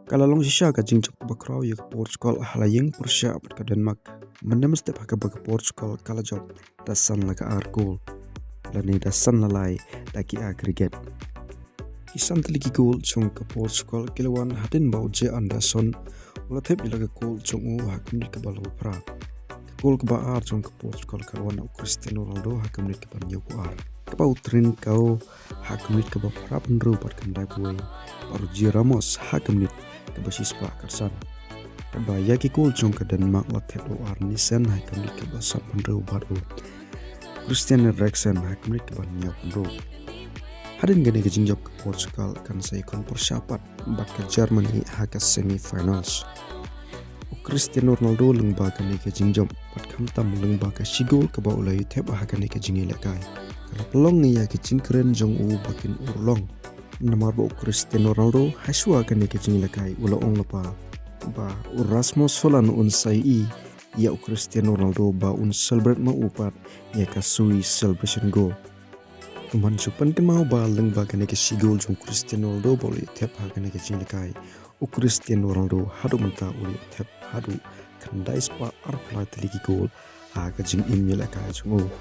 Kalau long shisha ka jingchok bakrao ya Portugal halaying Prussia pat ka Denmark. Mandam step haka baga Portugal kala job dasan laka ar goal. Lani dasan lalai daki aggregate. Kisan teliki goal chung ka Portugal kilawan hadin bau je Anderson wala thep ilaga goal chung u hakumni ka balo pra. Goal ka ba ar chung ka Portugal kalwan Cristiano Ronaldo hakumni ka ban yoku ar. Kapau trin kau hakumni ka ba pra penru pat kandai buai. Baru Ji Ramos hakumni basis pak kersan. Kabaya ki goal chung ka Denmark la thep o ar nisen hakumni ka ba sap penru baru. Christian Eriksen hakumni ka ban yoku. Hadin gani ke jingjok ke Portugal kan saya ikon persiapan bat ke Germany haka semi-finals. Cristiano Ronaldo lengba gani ke jingjok bat kamtam lengba ke sigol ke bau lai thep haka ni ke jingi lekai. Kalau pelong ni ya ke jingkren jong u bakin Urlong. Namar bau Cristiano Ronaldo haswa gani ke jingi lekai ula ong lepa. Ba Rasmus Hojlund unsai ya Cristiano Ronaldo ba un celebrate ma upat ya ka sui celebration goal. Tuman supan kan mau baleng bagane ke sigol jung Cristiano Ronaldo boleh tep hagane ke jinglekai. Cristiano Ronaldo hadu menta uli tep hadu kandai spa arpla teliki gol haga jing imyela kai jung.